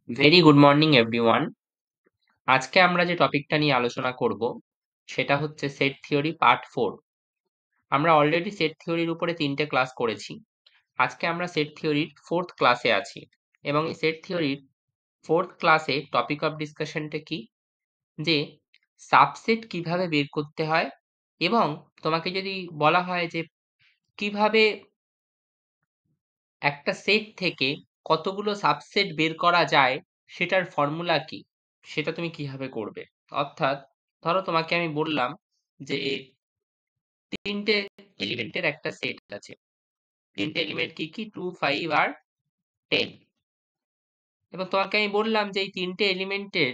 Very good morning everyone. আজকে আমরা যে টপিকটা নিয়ে আলোচনা করব সেটা হচ্ছে সেট থিওরি পার্ট 4। আমরা অলরেডি সেট থিওরির উপরে 3টে ক্লাস করেছি। আজকে আমরা সেট থিওরির 4th ক্লাসে আছি এবং এই সেট থিওরির 4th ক্লাসে টপিক অফ ডিসকাশনটা কি, যে সাবসেট কিভাবে বের করতে হয় এবং তোমাকে যদি বলা হয় যে কিভাবে একটা সেট থেকে কতগুলো সাবসেট বের করা যায় সেটার ফর্মুলা কি, সেটা তুমি কিভাবে করবে। অর্থাৎ ধরো তোমাকে আমি বললাম যে 3টে এলিমেন্টের একটা সেট আছে। 3টে এলিমেন্ট কি কি, 2, 5 আর 10। এবং তোমাকে আমি বললাম যে এই 3টে এলিমেন্টের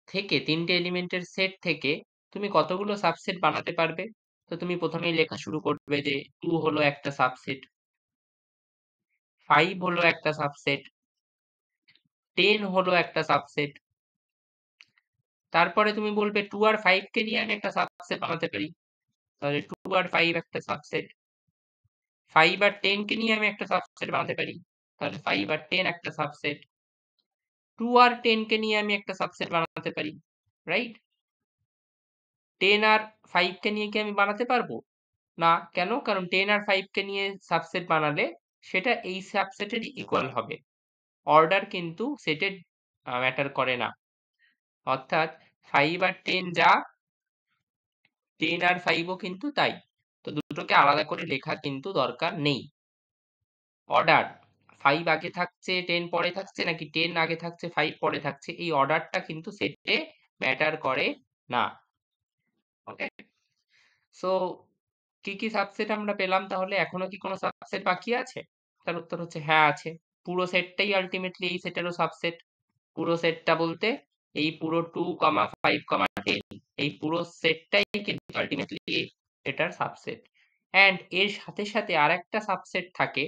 থেকে 3টে এলিমেন্টের সেট থেকে তুমি কতগুলো সাবসেট বানাতে পারবে। তো তুমি প্রথমেই লেখা শুরু করবে যে 2 হলো একটা সাবসেট, 5 হলো একটা সাবসেট, 10 হলো একটা সাবসেট। তারপরে তুমি বলবে 2 আর 5 কে নিয়ে আমি একটা সাবসেট বানাতে পারি, তাহলে 2 আর 5 একটা সাবসেট। 5 আর 10 কে নিয়ে আমি একটা সাবসেট বানাতে পারি, তাহলে 5 আর 10 একটা সাবসেট। 2 আর 10 কে নিয়ে আমি একটা সাবসেট বানাতে পারি, রাইট। 10 আর 5 কে নিয়ে কি আমি বানাতে পারবো না? কেন? কারণ 10 আর 5 কে নিয়ে সাবসেট বানালে সেটা এই সাবসেটের ইকুয়াল হবে। অর্ডার কিন্তু সেটের ম্যাটার করে না। অর্থাৎ 5 আর 10 যা, 10 আর 5 ও কিন্তু তাই। তো দুটোকে আলাদা করে লেখা কিন্তু দরকার নেই। অর্ডার 5 আগে থাকছে 10 পরে থাকছে নাকি 10 আগে থাকছে 5 পরে থাকছে, এই অর্ডারটা কিন্তু সেটে ম্যাটার করে না। ওকে, সো কি কি সাবসেট আমরা পেলাম? তাহলে এখনো কি কোনো সাবসেট বাকি আছে? তার উত্তর হচ্ছে হ্যাঁ আছে। পুরো সেটটাই আলটিমেটলি এই সেটেরও সাবসেট। পুরো সেটটা বলতে এই পুরো 2, 5, 10, এই পুরো সেটটাই কিন্তু আলটিমেটলি এটার সাবসেট। অ্যান্ড এর সাথে সাথে আরেকটা সাবসেট থাকে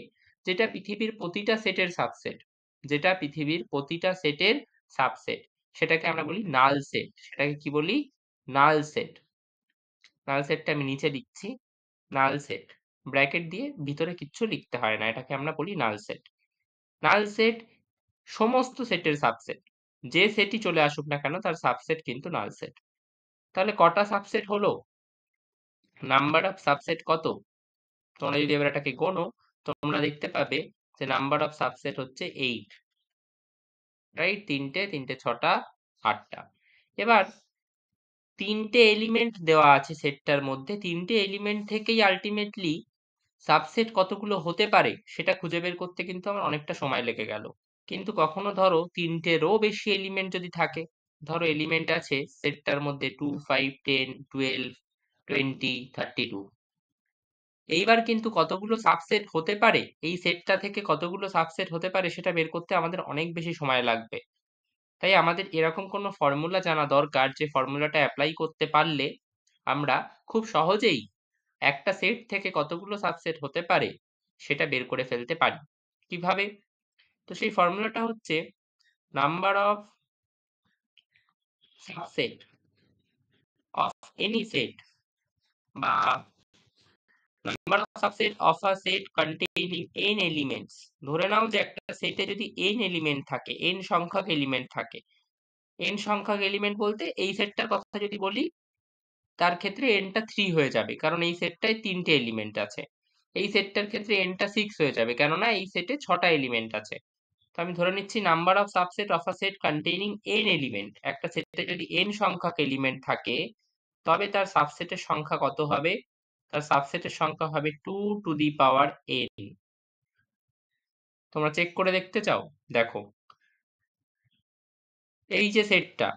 যেটা পৃথিবীর প্রতিটা সেটের সাবসেট, যেটা পৃথিবীর প্রতিটা সেটের সাবসেট। সেটাকে আমরা বলি নাল সেট। সেটাকে কি বলি? Null set. নাল সেটটা আমি নিচে লিখছি, নাল সেট ব্র্যাকেট দিয়ে, ভিতরে কিচ্ছু লিখতে হয় না, এটাকে আমরা বলি নাল সেট। নাল সেট সমস্ত সেটের সাবসেট। যে সেটই চলে আসুক না কেন তার সাবসেট কিন্তু নাল সেট। তাহলে কটা সাবসেট হলো? নাম্বার অফ সাবসেট কত? তোমরা যদি এবার এটাকে গোনো, তোমরা দেখতে পাবে যে নাম্বার অফ সাবসেট হচ্ছে 8, রাইট। 3টে 3টে 6টা 8টা। এবার 3টে এলিমেন্ট দেওয়া আছে সেটটার মধ্যে, 3টে এলিমেন্ট থেকেই আলটিমেটলি সাবসেট কতগুলো হতে পারে সেটা খুঁজে বের করতে কিন্তু আমার অনেকটা সময় লেগে গেল। কিন্তু কখনো ধরো 3টেরও বেশি এলিমেন্ট যদি থাকে, ধরো এলিমেন্ট আছে সেটটার মধ্যে 2, 5, 10, 12, 20, 32, এইবার কিন্তু কতগুলো সাবসেট হতে পারে, এই সেটটা থেকে কতগুলো সাবসেট হতে পারে সেটা বের করতে আমাদের অনেক বেশি সময় লাগবে। তাই আমাদের এরকম কোনো ফর্মুলা জানা দরকার, যে ফর্মুলাটা অ্যাপ্লাই করতে পারলে আমরা খুব সহজেই একটা সেট থেকে কতগুলো সাবসেট হতে পারে সেটা বের করে ফেলতে পারি। কিভাবে? তো সেই ফর্মুলাটা হচ্ছে number of subset of any set, বা number of subset of a set containing n elements. ধরে নাও যে একটা সেটে যদি n এলিমেন্ট থাকে, n সংখ্যক এলিমেন্ট থাকে। n সংখ্যক এলিমেন্ট বলতে এই সেটটার কথা যদি বলি, তার ক্ষেত্রে nটা 3 হয়ে যাবে, কারণ এই সেটটায় 3টে এলিমেন্ট আছে। এই সেটটার ক্ষেত্রে nটা 6 হয়ে যাবে, কেননা এই সেটে 6টা এলিমেন্ট আছে। তো আমি ধরে নিচ্ছি number of subset of a set containing n element. একটা সেটে যদি n সংখ্যক এলিমেন্ট থাকে, তবে তার সাবসেটের সংখ্যা কত হবে? তার সাবসেটের সংখ্যা হবে 2 টু দি পাওয়ার n। তোমরা চেক করে দেখতে চাও? দেখো, এই যে সেটটা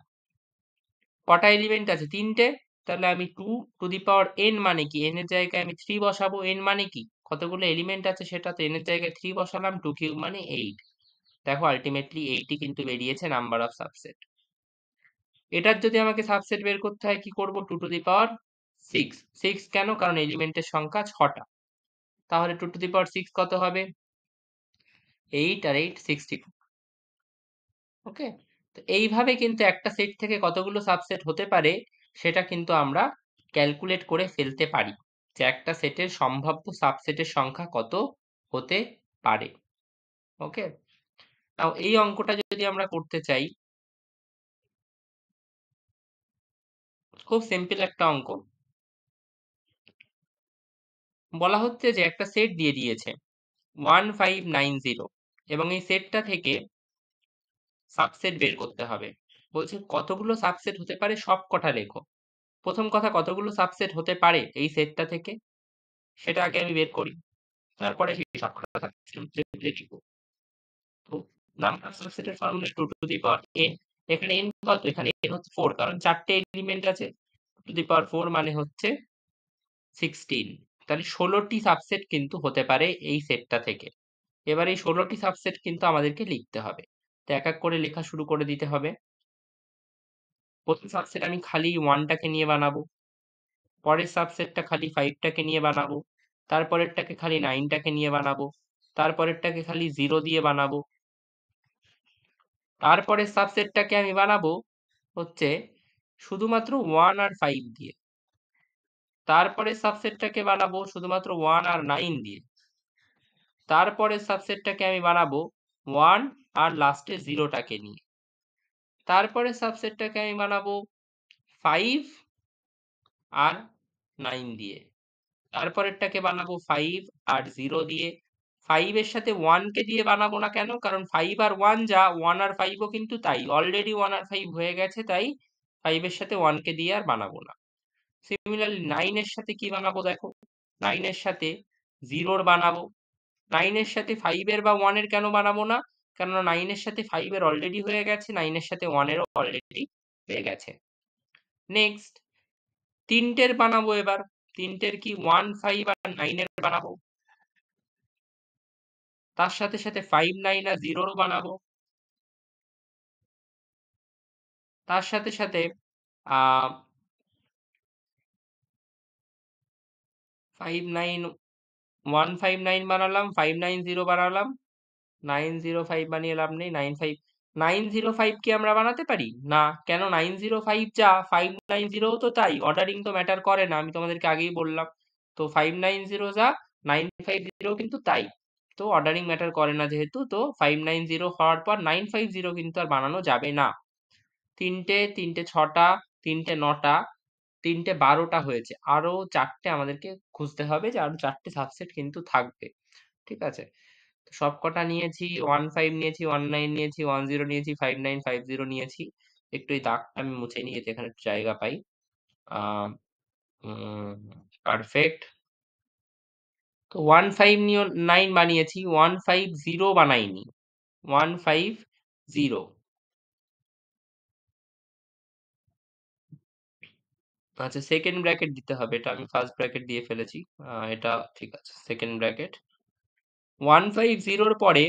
কটা এলিমেন্ট আছে? 3টে। তাহলে আমি 2 টু দি পাওয়ার n মানে কি, n এর জায়গায় আমি 3 বসাবো। n মানে কি, কতগুলো এলিমেন্ট আছে সেটা, তো n এর জায়গায় 3 বসালাম, 2 কিউব মানে 8। দেখো আলটিমেটলি 8ই কিন্তু বেরিয়েছে নাম্বার অফ সাবসেট। এটার যদি আমাকে সাবসেট বের করতে হয় কি করব? 2 টু দি পাওয়ার 6। 6 কেন? কারণ এলিমেন্টের সংখ্যা 6টা। তাহলে 2 টু দি পাওয়ার 6 কত হবে? 8 আর 8 62। ওকে, তো এইভাবে কিন্তু একটা সেট থেকে কতগুলো সাবসেট হতে পারে সেটা কিন্তু আমরা ক্যালকুলেট করে ফেলতে পারি, যে একটা সেটের সম্ভাব্য সাবসেটের সংখ্যা কত হতে পারে। ওকে, নাও এই অঙ্কটা যদি আমরা করতে চাই, খুব সিম্পল একটা অঙ্ক। বলা হচ্ছে যে একটা সেট দিয়ে দিয়েছে 1590 এবং এই সেটটা থেকে সাবসেট বের করতে হবে। বলছে কতগুলো সাবসেট হতে পারে সব কটা লেখো। প্রথম কথা, কতগুলো সাবসেট হতে পারে এই সেটটা থেকে সেটা আগে আমি বের করি, তারপরে সেই সব কটা সাবসেট লিখব। তো নাম্বার অফ সাবসেটের formula 2 to the power n। এখানে n কত? এখানে n হচ্ছে 4, কারণ চারটে এলিমেন্ট আছে। টু দি পাওয়ার 4 মানে হচ্ছে 16। তাহলে 16টি সাবসেট কিন্তু হতে পারে এই সেটটা থেকে। এবার এই 16টি সাবসেট কিন্তু আমাদেরকে লিখতে হবে। তো এক এক করে লেখা শুরু করে দিতে হবে। প্রথম সাবসেট আমি খালি 1টাকে নিয়ে বানাবো, পরের সাবসেটটা খালি 5টাকে নিয়ে বানাবো, তারপরেরটাকে খালি 9টাকে নিয়ে বানাবো, তারপরেরটাকে খালি 0 দিয়ে বানাবো, তারপরের সাবসেটটাকে আমি বানাবো হচ্ছে শুধুমাত্র 1 আর 5 দিয়ে, তারপরের সাবসেটটাকে বানাবো শুধুমাত্র 1 আর 9 দিয়ে, তারপরের সাবসেটটাকে আমি বানাবো 1 আর লাস্টে 0টাকে নিয়ে, তারপরের সাবসেটটাকে আমি বানাবো 5 আর 9 দিয়ে, তারপরেরটাকে বানাবো 5 আর 0 দিয়ে। 5 এর সাথে 1 কে দিয়ে বানাবো না, কেন? কারণ 5 আর 1 যা, 1 আর 5 ও কিন্তু তাই, অলরেডি 1 আর 5 হয়ে গেছে, তাই 5 এর সাথে 1 কে দিয়ে আর বানাবো না। সিমিলারলি 9 এর সাথে কি বানাবো দেখো, 9 এর সাথে 0 বানাবো। 9 এর সাথে 5 এর বা 1 এর কেন বানাবো না? কেননা 9 এর সাথে 5 এর অলরেডি হয়ে গেছে, 9 এর সাথে 1 এরও অলরেডি হয়ে গেছে। নেক্সট তিনটের বানাবো এবার। তিনটের কি 1, 5 আর 9 এর বানাবো। তার সাথে সাথে 5, 9 আর 0 বানাবো। তার সাথে সাথে 5, 9, 1, 5, 9 বানালাম, 5, 9, 0 বানালাম, 9, 0, 5 বানিয়ে লাভ নেই। 9, 5, 9, 0, 5 কি আমরা বানাতে পারি না? কেন? 9, 0, 5 যা, 5, 9, 0 তো তাই। অর্ডারিং তো ম্যাটার করে না, আমি তোমাদেরকে আগেই বললাম। তো 5, 9, 0 যা, 9, 5, 0 কিন্তু তাই। তো অর্ডারিং ম্যাটার করে না যেহেতু, তো 5, 9, 0 হওয়ার পর 9, 5, 0 কিন্তু আর বানানো যাবে না। তিনটে 6টা, তিনটে 9টা, তিনটে 12টা হয়েছে। আরো 4টে আমাদেরকে খুঁজতে হবে, যে আরো 4টে সাবসেট কিন্তু থাকবে। ঠিক আছে? সবকটা নিয়েছি, 1, 5 নিয়েছি, 1, 9 নিয়েছি, 1, 0 নিয়েছি, 5, 9, 5, 0 নিয়েছি। একটু এই দাগটা আমি মুছে নিয়ে এখানে একটু জায়গা পাই। পারফেক্ট। তো 1, 5 নিয়ে 9 বানিয়েছি, 1, 5, 0 বানাইনি। 1, 5, 0। আচ্ছা, সেকেন্ড ব্র্যাকেট দিতে হবে, এটা আমি ফার্স্ট ব্র্যাকেট দিয়ে ফেলেছি। এটা ঠিক আছে, সেকেন্ড ব্র্যাকেট। 1, 5, 0 পরে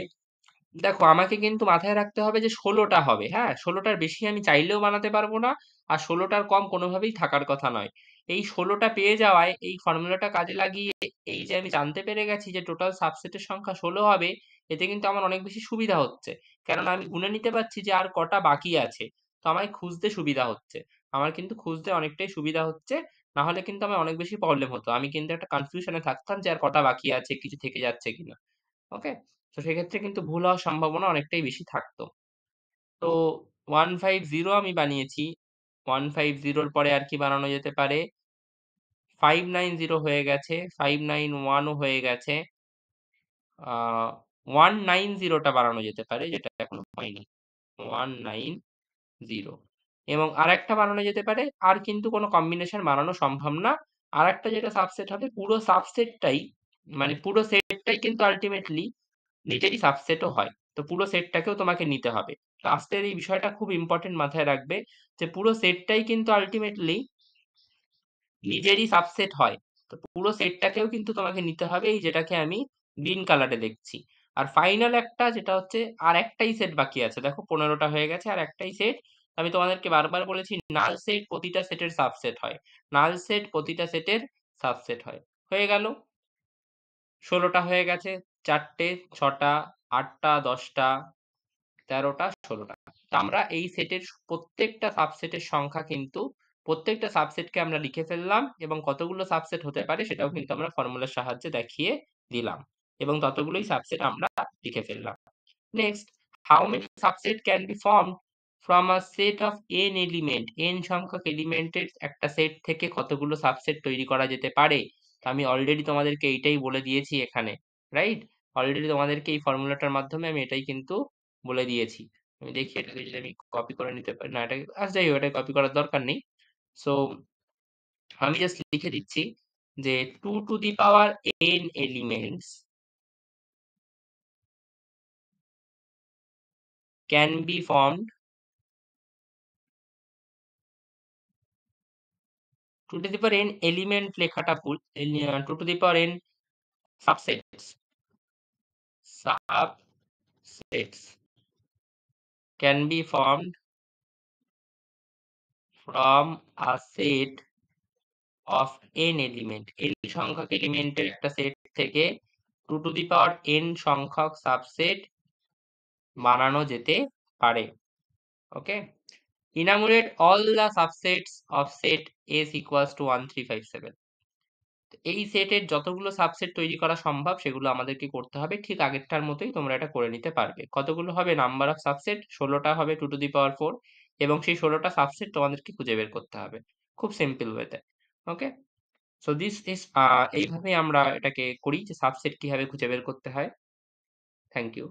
দেখো আমাকে কিন্তু মাথায় রাখতে হবে যে 16টা হবে। হ্যাঁ, 16টার বেশি আমি চাইলেও বানাতে পারবো না, আর 16টার কম কোনোভাবেই থাকার কথা নয়। এই 16টা পেয়ে যাওয়ায় এই ফর্মুলাটা কাজে লাগিয়ে এই যে আমি জানতে পেরে গেছি যে টোটাল সাবসেটের সংখ্যা 16 হবে, এতে কিন্তু আমার অনেক বেশি সুবিধা হচ্ছে। কেননা আমি গুনে নিতে পারছি যে আর কটা বাকি আছে। তো আমায় খুঁজতে সুবিধা হচ্ছে। আমার কিন্তু খুঁজতে অনেকটাই সুবিধা হচ্ছে। না হলে কিন্তু আমার অনেক বেশি প্রবলেম হতো, আমি কিন্তু একটা কনফিউশনে থাকতাম যে আর কটা বাকি আছে, কিছু থেকে যাচ্ছে কিনা। ওকে, তো সেক্ষেত্রে কিন্তু ভুল হওয়ার সম্ভাবনা অনেকটাই বেশি থাকতো। তো 150 আমি বানিয়েছি। 150 পরে আর কি বানানো যেতে পারে? 590 হয়ে গেছে, 591ও হয়ে গেছে। 190টা বানানো যেতে পারে, যেটা এখনো হয়নি। 190 এবং আরেকটা বানানো যেতে পারে, আর কিন্তু কোনো কম্বিনেশন বানানো সম্ভব না। আরেকটা যেটা সাবসেট হবে, পুরো সাবসেটটাই, মানে পুরো সেটটাই কিন্তু আলটিমেটলি নিজেরই সাবসেটও হয়। তো পুরো সেটটাকেও তোমাকে নিতে হবে। লাস্টের এই বিষয়টা খুব ইম্পর্টেন্ট, মাথায় রাখবে যে পুরো সেটটাই কিন্তু আলটিমেটলি নিজেরই সাবসেট হয়। তো পুরো সেটটাকেও কিন্তু তোমাকে নিতে হবে, এই যেটাকে আমি গ্রিন কালারে দেখছি। আর ফাইনাল একটা যেটা হচ্ছে, আর একটাই সেট বাকি আছে। দেখো 15টা হয়ে গেছে, আর একটাই সেট। আমি তোমাদেরকে বারবার বলেছি নাল সেট প্রতিটা সেটের সাবসেট হয়। নাল সেট প্রতিটা সেটের সাবসেট হয়। হয়ে গেল, 16টা হয়ে গেছে। 4টে, 6টা, 8টা, 10টা, 13টা, 16টা। আমরা এই সেটের প্রত্যেকটা সাবসেটের সংখ্যা কিন্তু, প্রত্যেকটা সাবসেটকে আমরা লিখে ফেললাম, এবং কতগুলো সাবসেট হতে পারে সেটাও কিন্তু আমরা ফর্মুলার সাহায্যে দেখিয়ে দিলাম, এবং ততগুলোই সাবসেট আমরা লিখে ফেললাম। Next, how many subset can be formed from a set of n element, n সংখ্যক এলিমেন্টের একটা সেট থেকে কতগুলো সাবসেট তৈরি করা যেতে পারে। তো আমি অলরেডি তোমাদেরকে এইটাই বলে দিয়েছি এখানে, রাইট? অলরেডি তোমাদেরকে এই ফর্মুলাটার মাধ্যমে আমি এটাই কিন্তু বলে দিয়েছি। আমি দেখি এটাকে যদি আমি কপি করে নিতে পারি, না এটা যাই হোক, এটা কপি করার দরকার নেই। সো আমি জাস্ট লিখে দিচ্ছি যে 2 to the power n elements can be formed 2 to the power n element লেখাটা ভুল, 2 to the power n subsets can be formed from a set of n element, n সংখ্যক এলিমেন্টের একটা সেট থেকে 2 টু দি পাওয়ার n সংখ্যক subset বানানো যেতে পারে। ওকে, enumerate all the subsets of set S equals to 1 3 5 7। এই সেটের যতগুলো সাবসেট তৈরি করা সম্ভব সেগুলো আমাদেরকে করতে হবে, ঠিক আগেরটার মতোই তোমরা এটা করে নিতে পারবে। কতগুলো হবে? নাম্বার অফ সাবসেট 16টা হবে 2 টু দি পাওয়ার 4, এবং সেই 16টা সাবসেট তোমাদেরকে খুঁজে বের করতে হবে খুব সিম্পল ওয়েতে। ওকে, সো দিস ইজ এইভাবে আমরা এটাকে করি যে সাবসেট কিভাবে খুঁজে বের করতে হয়। Thank you.